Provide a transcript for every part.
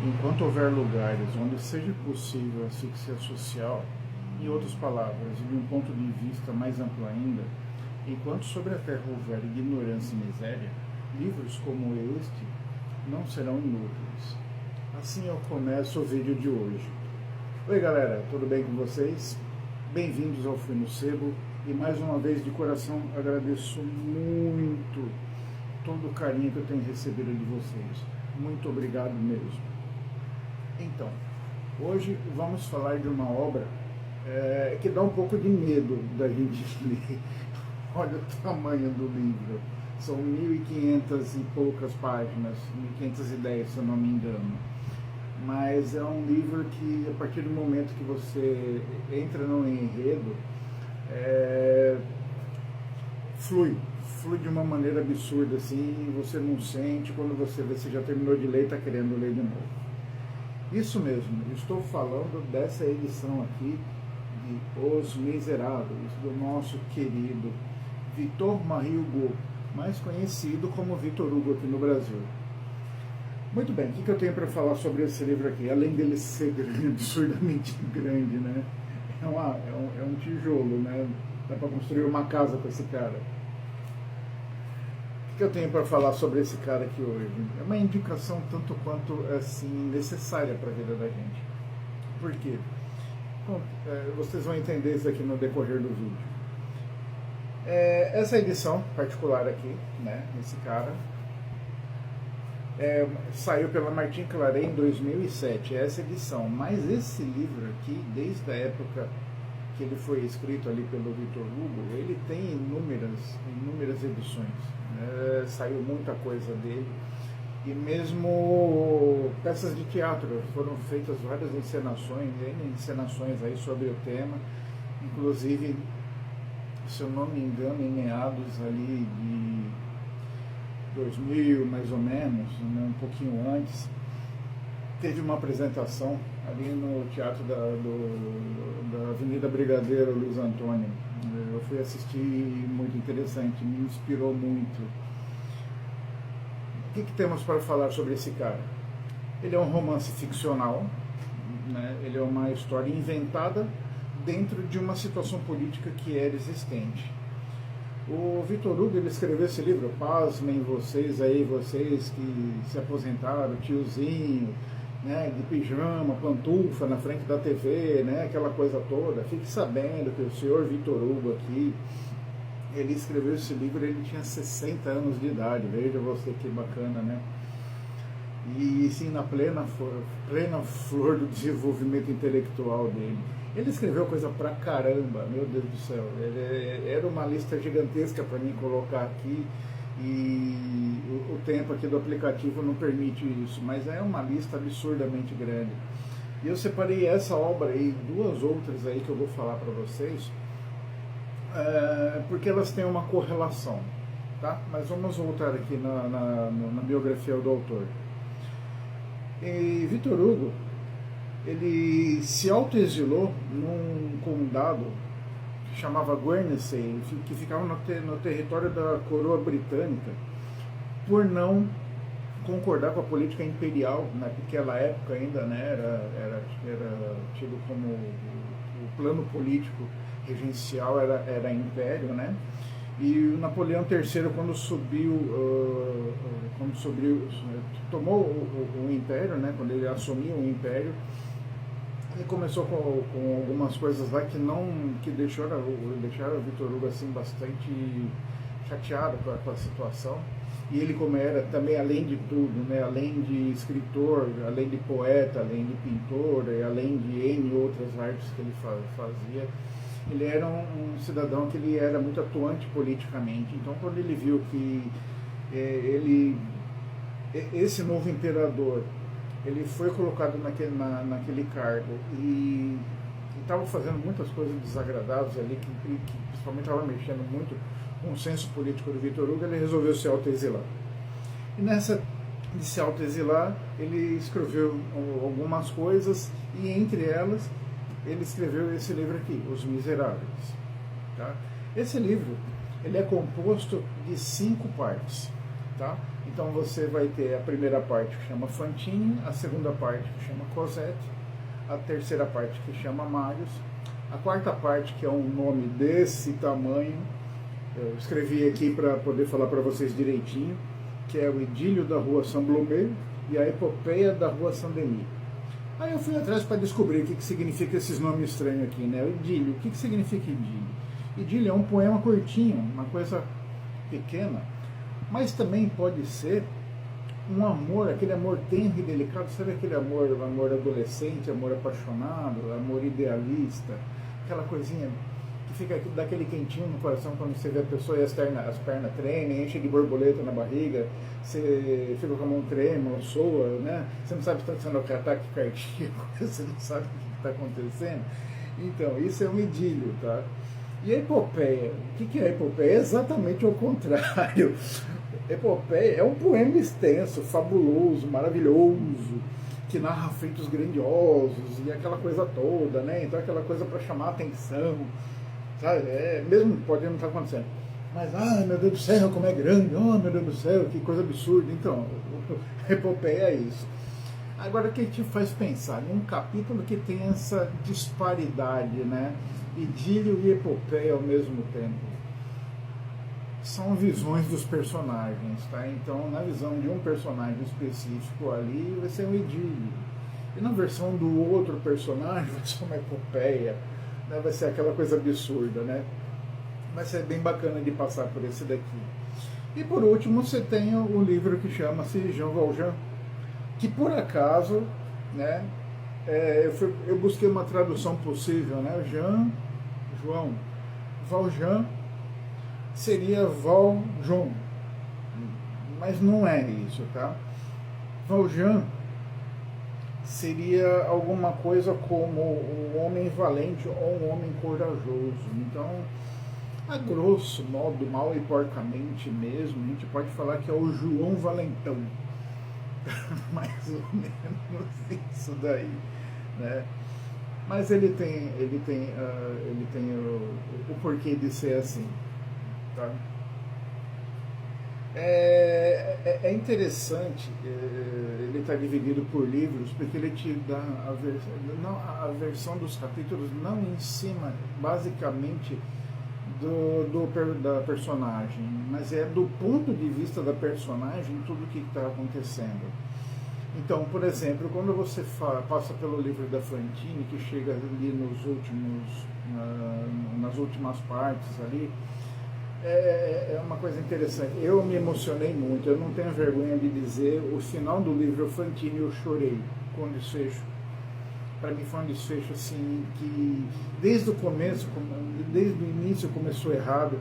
Enquanto houver lugares onde seja possível a asfixia social, em outras palavras, de um ponto de vista mais amplo ainda, enquanto sobre a Terra houver ignorância e miséria, livros como este não serão inúteis. Assim eu começo o vídeo de hoje. Oi galera, tudo bem com vocês? Bem-vindos ao Fui no Sebo e mais uma vez de coração agradeço muito todo o carinho que eu tenho recebido de vocês. Muito obrigado mesmo. Então, hoje vamos falar de uma obra que dá um pouco de medo da gente ler. Olha o tamanho do livro. São 1.500 e poucas páginas, 1.510 se eu não me engano. Mas é um livro que, a partir do momento que você entra no enredo, flui de uma maneira absurda, assim, e você não sente, quando você vê, você já terminou de ler e está querendo ler de novo. Isso mesmo, estou falando dessa edição aqui de Os Miseráveis, do nosso querido Victor Marie Hugo, mais conhecido como Victor Hugo aqui no Brasil. Muito bem, o que eu tenho para falar sobre esse livro aqui? Além dele ser absurdamente grande, né? É um tijolo, né? Dá para construir uma casa com esse cara. O que eu tenho para falar sobre esse cara aqui hoje? É uma indicação tanto quanto assim, necessária para a vida da gente. Por quê? Bom, vocês vão entender isso aqui no decorrer do vídeo. Essa edição particular aqui, né, esse cara, saiu pela Martin Claret em 2007, essa edição. Mas esse livro aqui, desde a época que ele foi escrito ali pelo Victor Hugo, ele tem inúmeras edições. Saiu muita coisa dele. E mesmo peças de teatro, foram feitas várias encenações aí sobre o tema, inclusive, se eu não me engano, em meados ali de 2000, mais ou menos, né, um pouquinho antes, teve uma apresentação ali no teatro da Avenida Brigadeiro Luiz Antônio. Eu fui assistir, muito interessante, me inspirou muito. O que temos para falar sobre esse cara? Ele é um romance ficcional, né? Ele é uma história inventada dentro de uma situação política que era existente. O Victor Hugo, ele escreveu esse livro, pasmem vocês aí, vocês que se aposentaram, tiozinho, né, de pijama, pantufa na frente da TV, né, aquela coisa toda. Fique sabendo que o senhor Victor Hugo aqui, ele escreveu esse livro, ele tinha 60 anos de idade, veja você que bacana, né? E sim, na plena flor do desenvolvimento intelectual dele. Ele escreveu coisa pra caramba, meu Deus do céu. Era uma lista gigantesca para mim colocar aqui, e o tempo aqui do aplicativo não permite isso, mas é uma lista absurdamente grande. E eu separei essa obra e duas outras aí que eu vou falar para vocês, porque elas têm uma correlação, tá? Mas vamos voltar aqui na biografia do autor. E Victor Hugo, ele se autoexilou num condado que chamava Guernsey, que ficava no território da coroa britânica, por não concordar com a política imperial. Naquela época ainda, né, era tido como o plano político regencial era império, né? E o Napoleão III, quando tomou o império, né, quando ele assumiu o império, ele começou com algumas coisas lá que deixaram o Victor Hugo assim, bastante chateado com a situação. E ele, como era também, além de tudo, né, além de escritor, além de poeta, além de pintor, além de N outras artes que ele fazia, ele era um cidadão que ele era muito atuante politicamente. Então, quando ele viu que esse novo imperador, ele foi colocado naquele cargo e estava fazendo muitas coisas desagradáveis ali, que principalmente estava mexendo muito com o senso político do Victor Hugo, ele resolveu se autoexilar. E nessa de se autoexilar, ele escreveu algumas coisas, e entre elas ele escreveu esse livro aqui, Os Miseráveis. Tá? Esse livro, ele é composto de 5 partes. Tá? Então você vai ter a primeira parte que chama Fantine, a segunda parte que chama Cosette, a terceira parte que chama Marius, a quarta parte que é um nome desse tamanho, eu escrevi aqui para poder falar para vocês direitinho, que é o Idílio da Rua Saint-Blomet e a Epopeia da Rua Saint-Denis. Aí eu fui atrás para descobrir o que significa esses nomes estranhos aqui, né? O idílio, o que significa idílio? Idílio é um poema curtinho, uma coisa pequena, mas também pode ser um amor, aquele amor tenro e delicado, sabe aquele amor adolescente, amor apaixonado, amor idealista, aquela coisinha que fica daquele quentinho no coração quando você vê a pessoa e as pernas tremem, enche de borboleta na barriga, você fica com a mão trêmula, soa, né? Você não sabe se está sendo ataque cardíaco, você não sabe o que está acontecendo. Então, isso é um idílio, tá? E a epopeia? O que é a epopeia? É exatamente o contrário. Epopeia é um poema extenso, fabuloso, maravilhoso, que narra feitos grandiosos e aquela coisa toda, né? Então aquela coisa para chamar a atenção, sabe? Mesmo pode não estar acontecendo. Mas, ai meu Deus do céu, como é grande, oh meu Deus do céu, que coisa absurda. Então, epopeia é isso. Agora, o que te faz pensar? Num capítulo que tem essa disparidade, né? Idílio e epopeia ao mesmo tempo. São visões dos personagens, tá? Então, na visão de um personagem específico ali, vai ser um idílio. E na versão do outro personagem, vai ser uma epopeia, né? Vai ser aquela coisa absurda, né? Vai ser bem bacana de passar por esse daqui. E por último, você tem o livro que chama-se Jean Valjean, que por acaso, né? Eu busquei uma tradução possível, né? João Valjean seria Valjean, mas não é isso, tá? Valjean seria alguma coisa como um homem valente ou um homem corajoso. Então, a grosso modo, mal e porcamente mesmo, a gente pode falar que é o João Valentão. Mais ou menos isso daí, né? Mas ele tem o porquê de ser assim, tá? É interessante, ele está dividido por livros, porque ele te dá a versão dos capítulos não em cima, basicamente, da personagem, mas é do ponto de vista da personagem tudo o que está acontecendo. Então, por exemplo, quando você passa pelo livro da Fantine, que chega ali nas últimas partes ali, é uma coisa interessante. Eu me emocionei muito, eu não tenho vergonha de dizer, o final do livro Fantine eu chorei com o desfecho. Para mim foi um desfecho assim que desde o começo, desde o início começou errado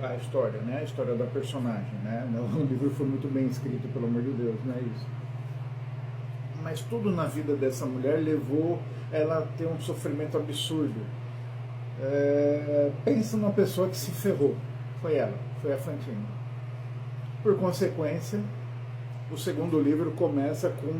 a história, né? A história da personagem, né? O livro foi muito bem escrito, pelo amor de Deus, não é isso. Mas tudo na vida dessa mulher levou ela a ter um sofrimento absurdo. Pensa numa pessoa que se ferrou, foi ela, foi a Fantine. Por consequência, o segundo livro começa com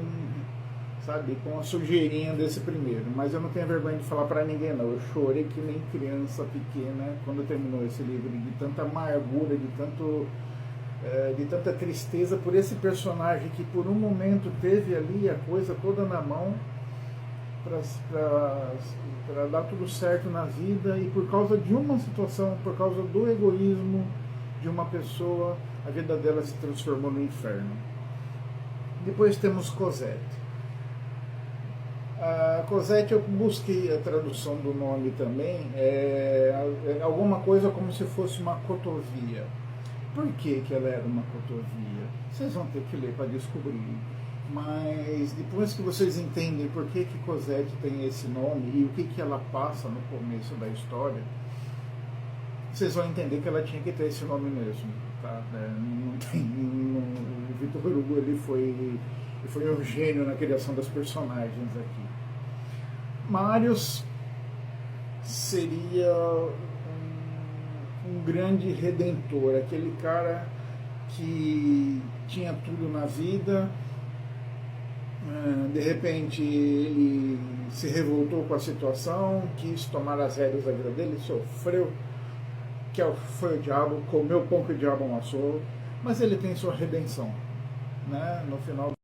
a sujeirinha desse primeiro, mas eu não tenho vergonha de falar para ninguém não, eu chorei que nem criança pequena quando terminou esse livro, de tanta amargura, de tanta tristeza por esse personagem que por um momento teve ali a coisa toda na mão para dar tudo certo na vida, e por causa de uma situação, por causa do egoísmo de uma pessoa, a vida dela se transformou no inferno. Depois temos Cosette. A Cosette, eu busquei a tradução do nome também, alguma coisa como se fosse uma cotovia. Por que ela era uma cotovia? Vocês vão ter que ler para descobrir. Mas depois que vocês entendem por que Cosette tem esse nome e o que ela passa no começo da história, vocês vão entender que ela tinha que ter esse nome mesmo. Tá? O Victor Hugo ele foi um gênio na criação das personagens aqui. Marius seria um grande redentor, aquele cara que tinha tudo na vida, de repente ele se revoltou com a situação, quis tomar as rédeas da vida dele, sofreu, foi o diabo, comeu o pão que o diabo amassou, mas ele tem sua redenção, né? No final